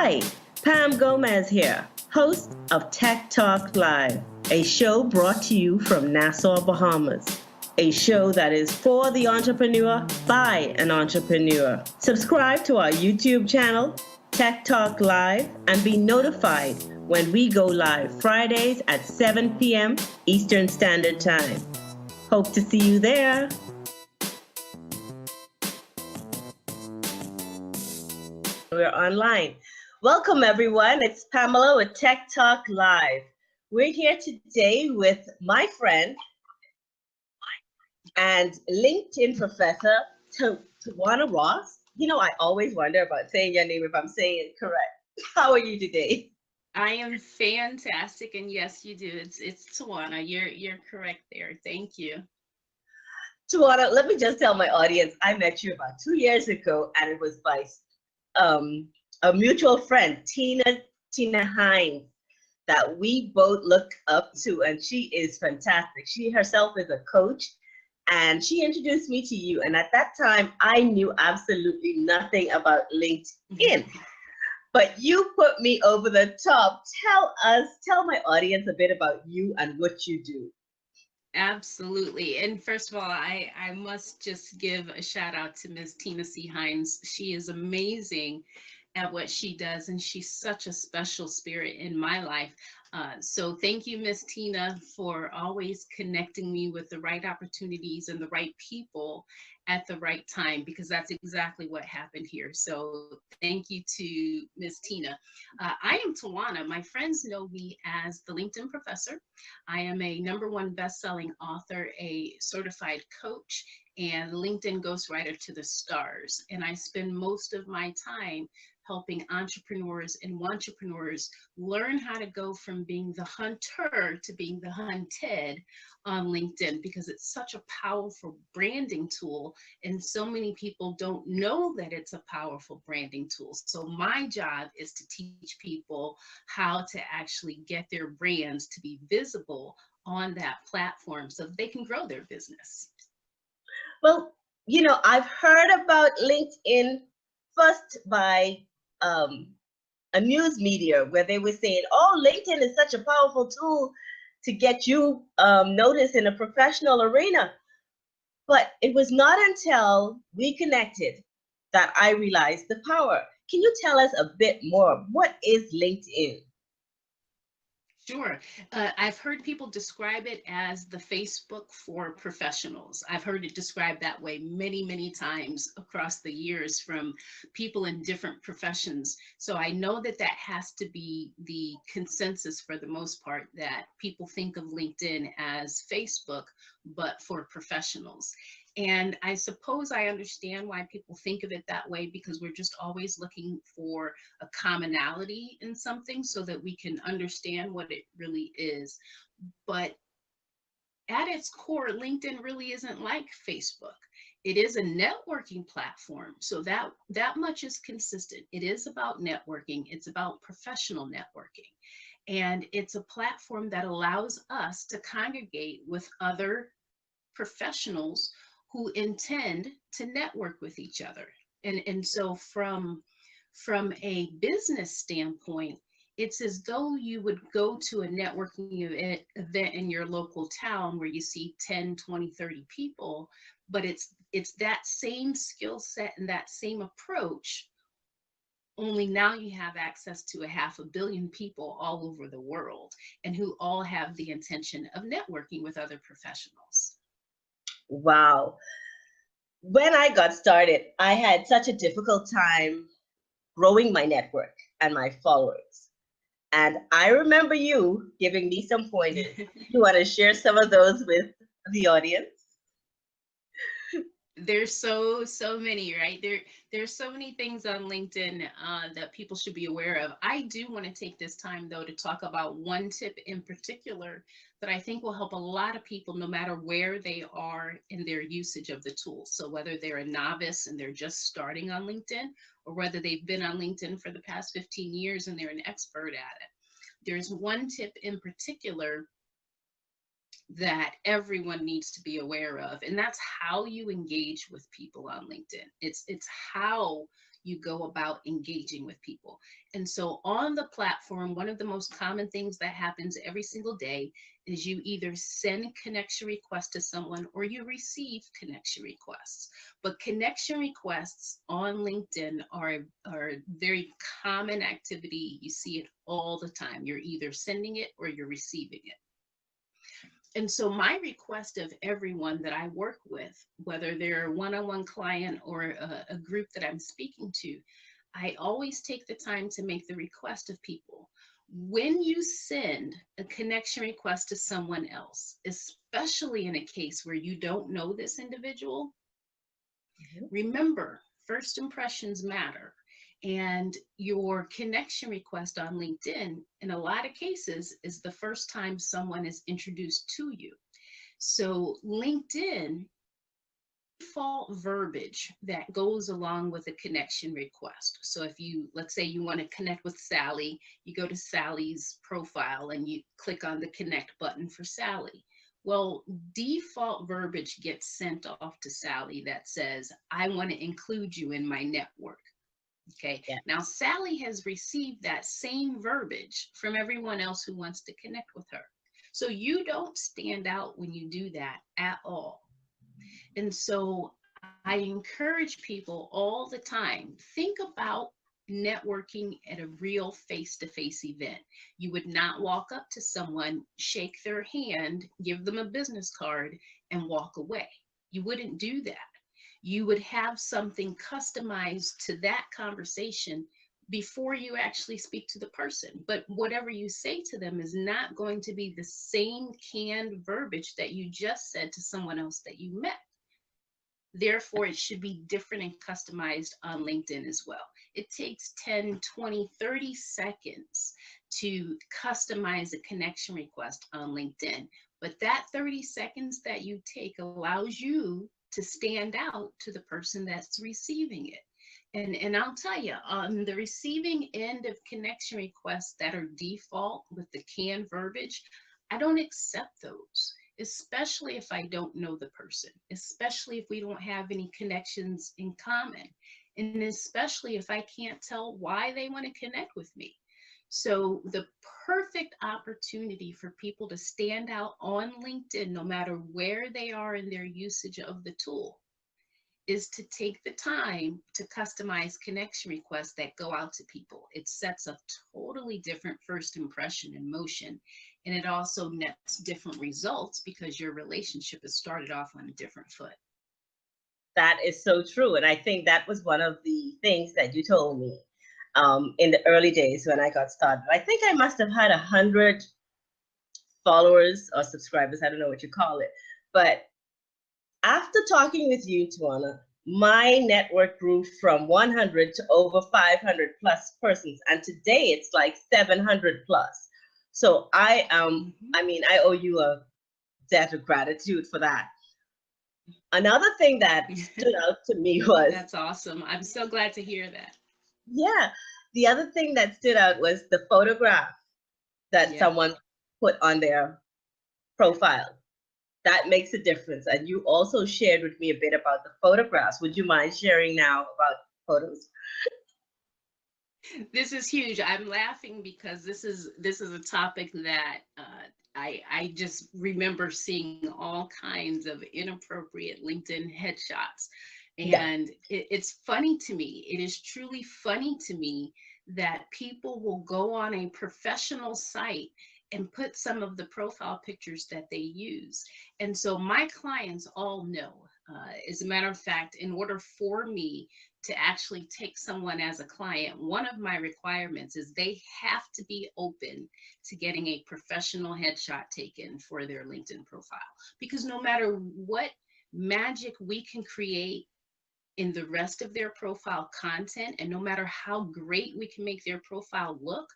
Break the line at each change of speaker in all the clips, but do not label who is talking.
Hi, Pam Gomez here, host of Tech Talk Live, a show brought to you from Nassau, Bahamas. A show that is for the entrepreneur by an entrepreneur. Subscribe to our YouTube channel, Tech Talk Live, and be notified when we go live Fridays at 7 p.m. Eastern Standard Time. Hope to see you there. We're online. Welcome, everyone. It's Pamela with Tech Talk Live. We're here today with my friend and LinkedIn professor, Tajuana Ross. You know, I always wonder about saying your name if I'm saying it correct. How are you today?
I am fantastic, and yes, you do. It's Tajuana. You're correct there. Thank you.
Tajuana, let me just tell my audience, I met you about 2 years ago, and it was by a mutual friend, Tina Hines, that we both look up to, and she is fantastic. She herself is a coach, and she introduced me to you. And at that time, I knew absolutely nothing about LinkedIn. But you put me over the top. Tell my audience a bit about you and what you do.
Absolutely. And first of all, I must just give a shout out to Ms. Tina C. Hines. She is amazing at what she does, and she's such a special spirit in my life. So thank you, Miss Tina, for always connecting me with the right opportunities and the right people at the right time, because that's exactly what happened here. So thank you to Miss Tina. I am Tajuana. My friends know me as the LinkedIn professor. I am a #1 best-selling author, a certified coach, and LinkedIn ghostwriter to the stars. And I spend most of my time helping entrepreneurs and wantrepreneurs learn how to go from being the hunter to being the hunted on LinkedIn, because it's such a powerful branding tool, and so many people don't know that it's a powerful branding tool. So my job is to teach people how to actually get their brands to be visible on that platform so that they can grow their business.
Well, you know, I've heard about LinkedIn first by a news media where they were saying, oh, LinkedIn is such a powerful tool to get you noticed in a professional arena. But it was not until we connected that I realized the power. Can you tell us a bit more? What is LinkedIn?
Sure. I've heard people describe it as the Facebook for professionals. I've heard it described that way many, many times across the years from people in different professions. So I know that that has to be the consensus for the most part, that people think of LinkedIn as Facebook, but for professionals. And I suppose I understand why people think of it that way, because we're just always looking for a commonality in something so that we can understand what it really is. But at its core, LinkedIn really isn't like Facebook. It is a networking platform. So that much is consistent. It is about networking. It's about professional networking. And it's a platform that allows us to congregate with other professionals who intend to network with each other. And so from a business standpoint, it's as though you would go to a networking event in your local town where you see 10, 20, 30 people, but it's that same skill set and that same approach, only now you have access to 500 million people all over the world, and who all have the intention of networking with other professionals.
Wow. When I got started, I had such a difficult time growing my network and my followers. And I remember you giving me some pointers. You want to share some of those with the audience?
There's so many, right? There's so many things on LinkedIn that people should be aware of. I do want to take this time though to talk about one tip in particular that I think will help a lot of people, no matter where they are in their usage of the tool. So whether they're a novice and they're just starting on LinkedIn, or whether they've been on LinkedIn for the past 15 years and they're an expert at it. There's one tip in particular that everyone needs to be aware of, and that's how you engage with people on LinkedIn. It's how you go about engaging with people. And so on the platform, one of the most common things that happens every single day is you either send connection requests to someone or you receive connection requests. But connection requests on LinkedIn are a very common activity. You see it all the time. You're either sending it or you're receiving it. And so my request of everyone that I work with, whether they're a one-on-one client or a group that I'm speaking to, I always take the time to make the request of people. When you send a connection request to someone else, especially in a case where you don't know this individual, remember, first impressions matter. And your connection request on LinkedIn, in a lot of cases, is the first time someone is introduced to you. So LinkedIn default verbiage that goes along with a connection request. So if you, let's say you want to connect with Sally, you go to Sally's profile and you click on the connect button for Sally. Well, default verbiage gets sent off to Sally that says, I want to include you in my network. Okay. Yeah. Now, Sally has received that same verbiage from everyone else who wants to connect with her. So you don't stand out when you do that at all. And so I encourage people all the time, think about networking at a real face-to-face event. You would not walk up to someone, shake their hand, give them a business card, and walk away. You wouldn't do that. You would have something customized to that conversation before you actually speak to the person. But whatever you say to them is not going to be the same canned verbiage that you just said to someone else that you met. Therefore, it should be different and customized on LinkedIn as well. It takes 10, 20, 30 seconds to customize a connection request on LinkedIn. But that 30 seconds that you take allows you to stand out to the person that's receiving it. And I'll tell you, on the receiving end of connection requests that are default with the canned verbiage, I don't accept those, especially if I don't know the person, especially if we don't have any connections in common, and especially if I can't tell why they want to connect with me. So the perfect opportunity for people to stand out on LinkedIn, no matter where they are in their usage of the tool, is to take the time to customize connection requests that go out to people. It sets a totally different first impression in motion, and it also nets different results because your relationship has started off on a different foot.
That is so true. And I think that was one of the things that you told me in the early days when I got started. I think I must have had 100 followers or subscribers, I don't know what you call it. But after talking with you, Tajuana, my network grew from 100 to over 500 plus persons. And today it's like 700 plus. So I owe you a debt of gratitude for that. Another thing that stood out to me was—
That's awesome. I'm so glad to hear that.
Yeah. The other thing that stood out was the photograph that someone put on their profile. That makes a difference. And you also shared with me a bit about the photographs. Would you mind sharing now about photos?
This is huge. I'm laughing because this is a topic that I just remember seeing all kinds of inappropriate LinkedIn headshots. And it's funny to me. It is truly funny to me that people will go on a professional site and put some of the profile pictures that they use. And so my clients all know, as a matter of fact, in order for me to actually take someone as a client, one of my requirements is they have to be open to getting a professional headshot taken for their LinkedIn profile. Because no matter what magic we can create in the rest of their profile content, and no matter how great we can make their profile look,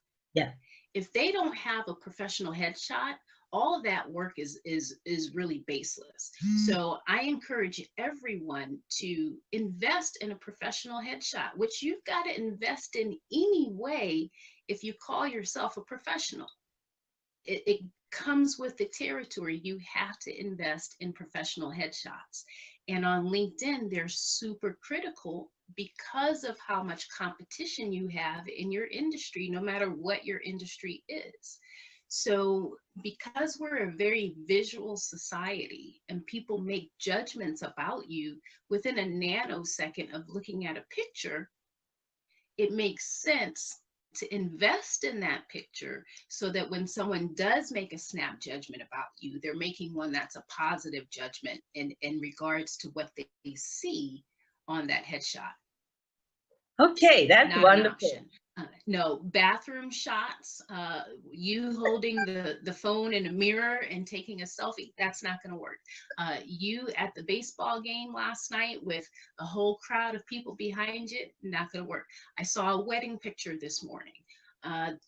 if they don't have a professional headshot, all of that work is really baseless. So I encourage everyone to invest in a professional headshot, which you've got to invest in anyway if you call yourself a professional. It comes with the territory. You have to invest in professional headshots. And on LinkedIn, they're super critical because of how much competition you have in your industry, no matter what your industry is. So because we're a very visual society and people make judgments about you within a nanosecond of looking at a picture, it makes sense to invest in that picture so that when someone does make a snap judgment about you, they're making one that's a positive judgment in regards to what they see on that headshot.
Okay, that's
Not an
wonderful.
option. No, bathroom shots, you holding the phone in a mirror and taking a selfie, that's not going to work. You at the baseball game last night with a whole crowd of people behind you, not going to work. I saw a wedding picture this morning,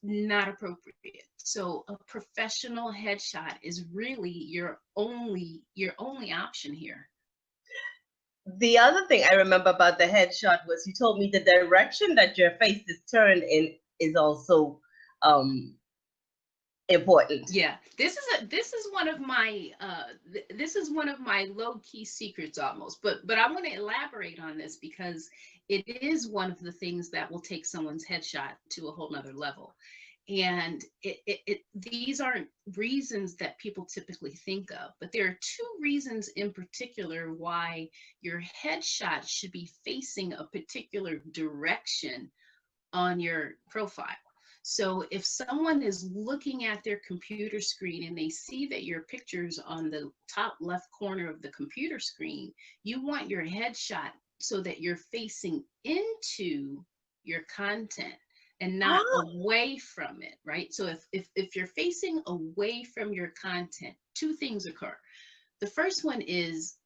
not appropriate. So a professional headshot is really your only option here.
The other thing I remember about the headshot was you told me the direction that your face is turned in is also important.
Yeah, this is one of my this is one of my low-key secrets almost, but I want to elaborate on this because it is one of the things that will take someone's headshot to a whole nother level. And these aren't reasons that people typically think of, but there are two reasons in particular why your headshot should be facing a particular direction on your profile. So if someone is looking at their computer screen and they see that your picture's on the top left corner of the computer screen, you want your headshot so that you're facing into your content and not away from it, right? So if you're facing away from your content, two things occur. The first one is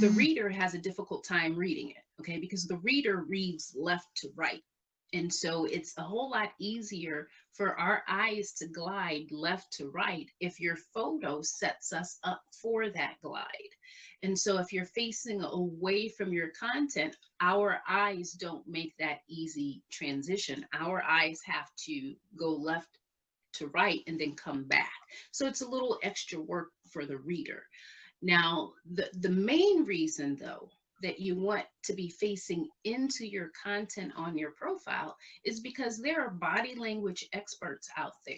the reader has a difficult time reading it, okay? Because the reader reads left to right. And so it's a whole lot easier for our eyes to glide left to right if your photo sets us up for that glide. And so if you're facing away from your content, our eyes don't make that easy transition. Our eyes have to go left to right and then come back. So it's a little extra work for the reader. Now, the main reason though, that you want to be facing into your content on your profile is because there are body language experts out there.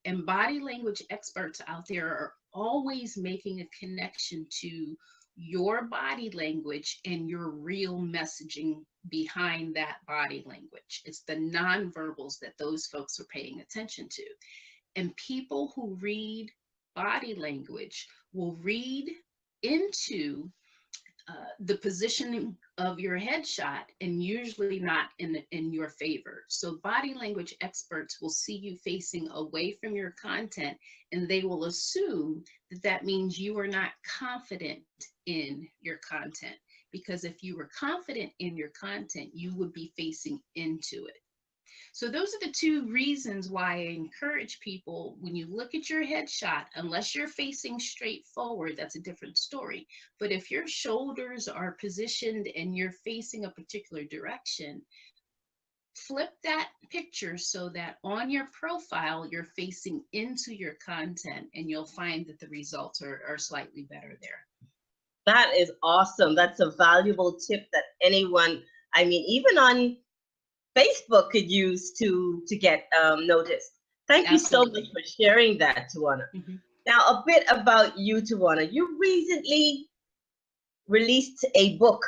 And body language experts out there are always making a connection to your body language and your real messaging behind that body language. It's the nonverbals that those folks are paying attention to. And people who read body language will read into the positioning of your headshot and usually not in your favor. So body language experts will see you facing away from your content and they will assume that that means you are not confident in your content, because if you were confident in your content, you would be facing into it. So those are the two reasons why I encourage people, when you look at your headshot, unless you're facing straight forward, that's a different story. But if your shoulders are positioned and you're facing a particular direction, flip that picture so that on your profile, you're facing into your content and you'll find that the results are slightly better there.
That is awesome. That's a valuable tip that anyone, I mean, even on Facebook could use to get noticed. Thank
Absolutely.
you so much for sharing that, Tajuana.
Mm-hmm.
Now, a bit about you, Tajuana. You recently released a book,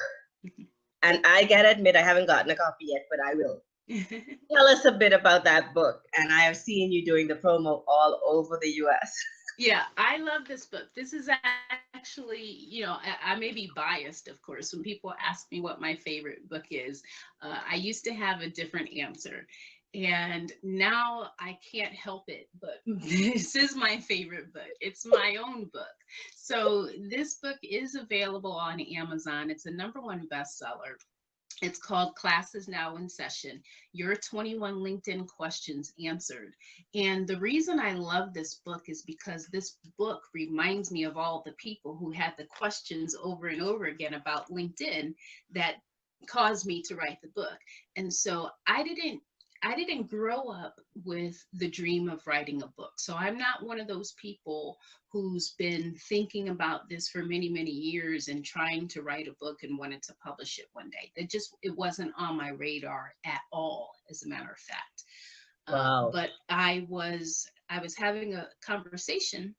Mm-hmm.
and I gotta admit, I haven't gotten a copy yet, but I will. Tell us a bit about that book. And I have seen you doing the promo all over the US.
Yeah, I love this book. This is actually, you know, I may be biased, of course. When people ask me what my favorite book is, I used to have a different answer. And now I can't help it, but this is my favorite book. It's my own book. So this book is available on Amazon. It's a #1 bestseller. It's called Class is Now in Session, Your 21 LinkedIn Questions Answered. And the reason I love this book is because this book reminds me of all the people who had the questions over and over again about LinkedIn that caused me to write the book. And so I didn't I didn't grow up with the dream of writing a book. So I'm not one of those people who's been thinking about this for many, many years and trying to write a book and wanted to publish it one day. It wasn't on my radar at all, as a matter of fact.
Wow.
But I was having a conversation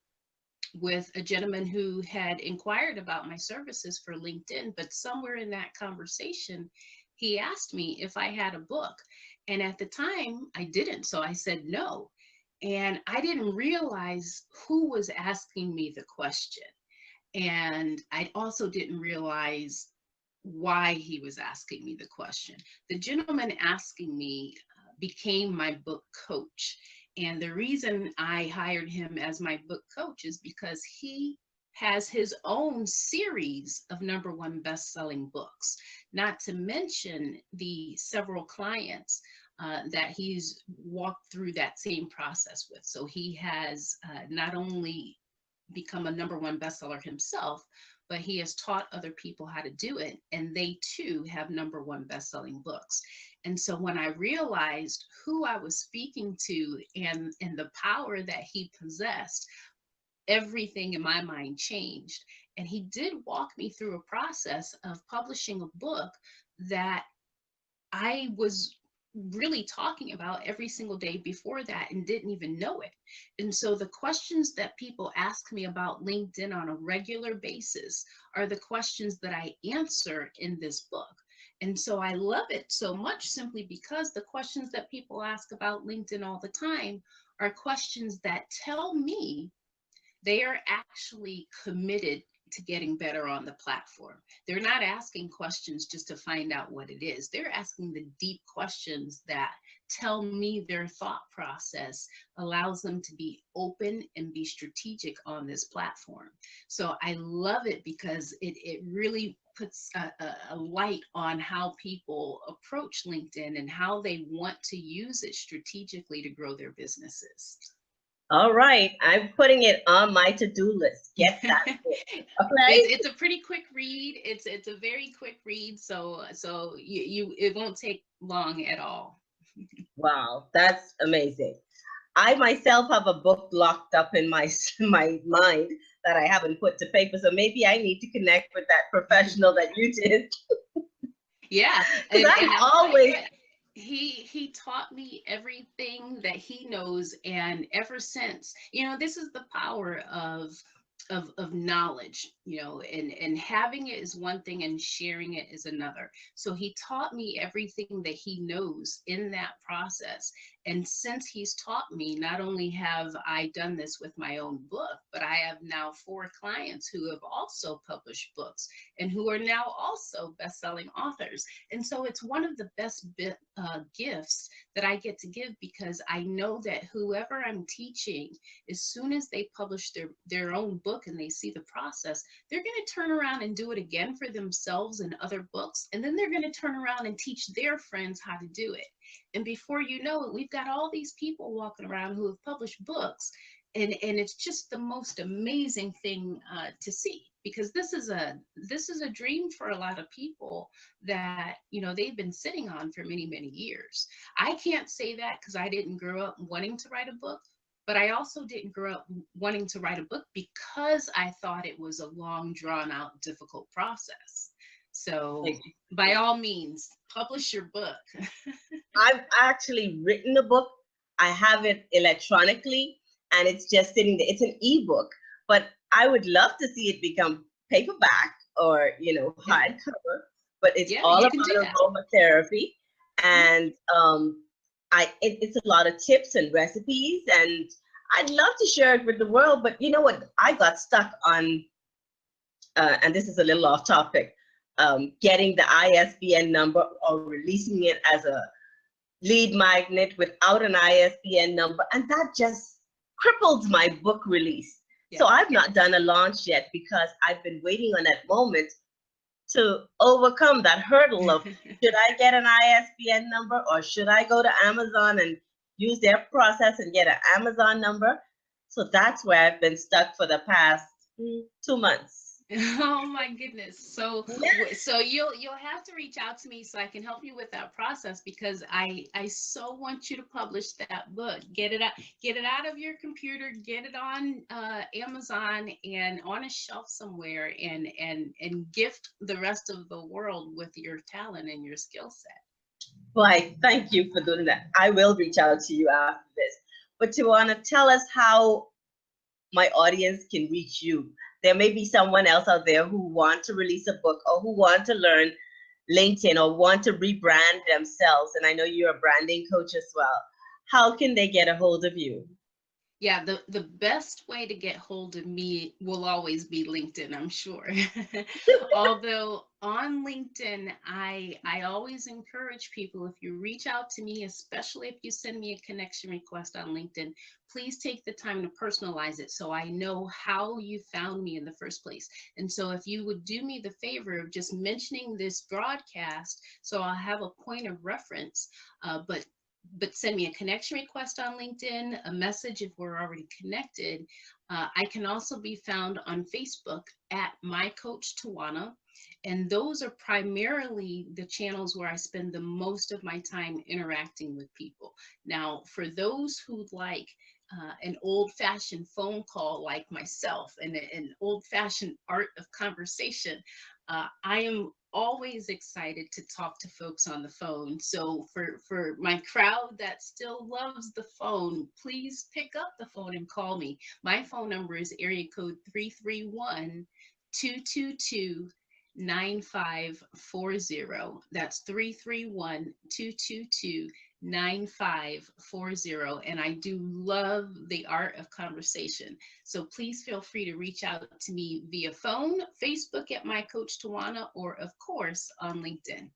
with a gentleman who had inquired about my services for LinkedIn, but somewhere in that conversation, he asked me if I had a book. And at the time, I didn't. So I said no. And I didn't realize who was asking me the question. And I also didn't realize why he was asking me the question. The gentleman asking me became my book coach. And the reason I hired him as my book coach is because he has his own series of #1 best-selling books, not to mention the several clients that he's walked through that same process with. So he has not only become a #1 bestseller himself, but he has taught other people how to do it, and they too have #1 best-selling books. And so when I realized who I was speaking to and the power that he possessed, everything in my mind changed. And he did walk me through a process of publishing a book that I was really talking about every single day before that and didn't even know it. And so the questions that people ask me about LinkedIn on a regular basis are the questions that I answer in this book. And so I love it so much simply because the questions that people ask about LinkedIn all the time are questions that tell me they are actually committed to getting better on the platform. They're not asking questions just to find out what it is. They're asking the deep questions that tell me their thought process allows them to be open and be strategic on this platform. So I love it because it really puts a light on how people approach LinkedIn and how they want to use it strategically to grow their businesses.
All right, I'm putting it on my to-do list. Get that book. Okay.
It's a pretty quick read. It's a very quick read, so you it won't take long at all.
Wow, that's amazing. I myself have a book locked up in my mind that I haven't put to paper, so maybe I need to connect with that professional that you did.
Yeah,
and always.
He taught me everything that he knows, and ever since, this is the power of knowledge, and having it is one thing and sharing it is another. So he taught me everything that he knows in that process. And since he's taught me, not only have I done this with my own book, but I have now 4 clients who have also published books and who are now also best-selling authors. And so it's one of the best gifts that I get to give, because I know that whoever I'm teaching, as soon as they publish their own book and they see the process, they're going to turn around and do it again for themselves in other books. And then they're going to turn around and teach their friends how to do it. And before you know it, we've got all these people walking around who have published books. And it's just the most amazing thing to see, because this is a dream for a lot of people that they've been sitting on for many, many years. I can't say that because I didn't grow up wanting to write a book, but I also didn't grow up wanting to write a book because I thought it was a long, drawn out, difficult process. So by all means, publish your book.
I've actually written a book. I have it electronically, and it's just sitting there. It's an ebook, but I would love to see it become paperback or hardcover. But it's all about aromatherapy, and it's a lot of tips and recipes, and I'd love to share it with the world. But you know what? I got stuck on, and this is a little off topic, getting the ISBN number or releasing it as a lead magnet without an ISBN number, and that just crippled my book release. Yeah. So I've not done a launch yet because I've been waiting on that moment to overcome that hurdle of should I get an ISBN number or should I go to Amazon and use their process and get an Amazon number? So that's where I've been stuck for the past 2 months.
Oh my goodness. So
Yeah.
so you'll have to reach out to me so I can help you with that process, because I so want you to publish that book. Get it out of your computer, get it on Amazon and on a shelf somewhere, and gift the rest of the world with your talent and your skill set.
Why, thank you for doing that. I will reach out to you after this. But Tajuana, tell us how my audience can reach you. There may be someone else out there who want to release a book or who want to learn LinkedIn or want to rebrand themselves. And I know you're a branding coach as well. How can they get a hold of you?
Yeah, the best way to get hold of me will always be LinkedIn, I'm sure. Although on LinkedIn, I always encourage people, if you reach out to me, especially if you send me a connection request on LinkedIn, please take the time to personalize it so I know how you found me in the first place. And so if you would do me the favor of just mentioning this broadcast, so I'll have a point of reference, but send me a connection request on LinkedIn, a message if we're already connected. I can also be found on Facebook at My Coach Tajuana. And those are primarily the channels where I spend the most of my time interacting with people. Now, for those who like an old-fashioned phone call like myself and an old-fashioned art of conversation, I am always excited to talk to folks on the phone. So for my crowd that still loves the phone, please pick up the phone and call me. My phone number is area code 331-222-9540. That's 331-222-9540. And I do love the art of conversation. So please feel free to reach out to me via phone, Facebook at My Coach Tajuana, or of course on LinkedIn.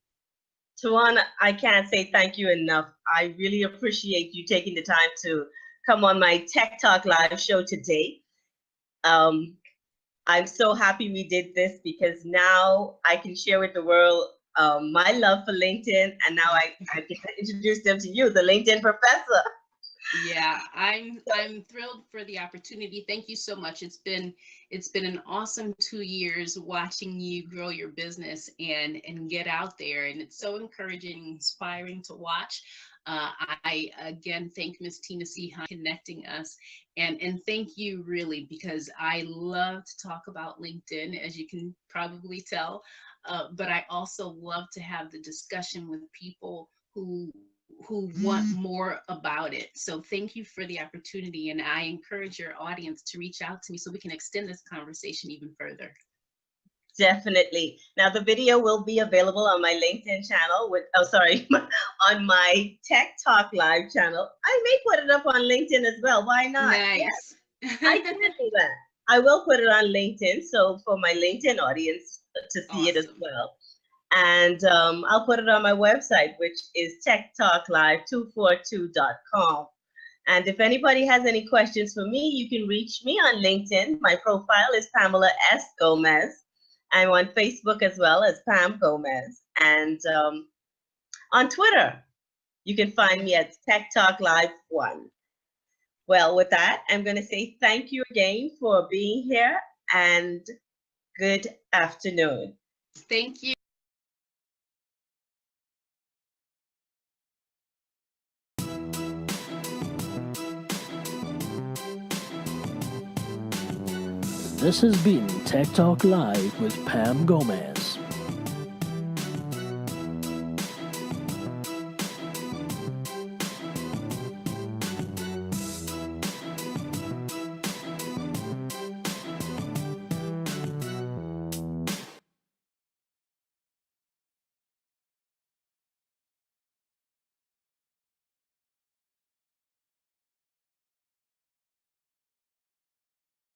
Tajuana, I can't say thank you enough. I really appreciate you taking the time to come on my Tech Talk Live show today. I'm so happy we did this because now I can share with the world my love for LinkedIn, and now I get to introduce them to you, the LinkedIn professor.
Yeah, I'm thrilled for the opportunity. Thank you so much. It's been an awesome 2 years watching you grow your business and get out there, and it's so encouraging, inspiring to watch. I again thank Miss Tina C. for connecting us, and thank you really, because I love to talk about LinkedIn, as you can probably tell, but I also love to have the discussion with people who want more about it. So thank you for the opportunity, and I encourage your audience to reach out to me so we can extend this conversation even further.
Definitely. Now the video will be available on my LinkedIn channel on my Tech Talk Live channel. I may put it up on LinkedIn as well. Why not?
Nice.
Yes, I can do that. I will put it on LinkedIn, so for my LinkedIn audience to see it as
Awesome.
well. And I'll put it on my website, which is techtalklive242.com. And if anybody has any questions for me, you can reach me on LinkedIn. My profile is Pamela S. Gomez. I'm on Facebook as well as Pam Gomez. And on Twitter, you can find me at Tech Talk Live 1. Well, with that, I'm going to say thank you again for being here and good afternoon.
Thank you.
This has been Tech Talk Live with Pam Gomez.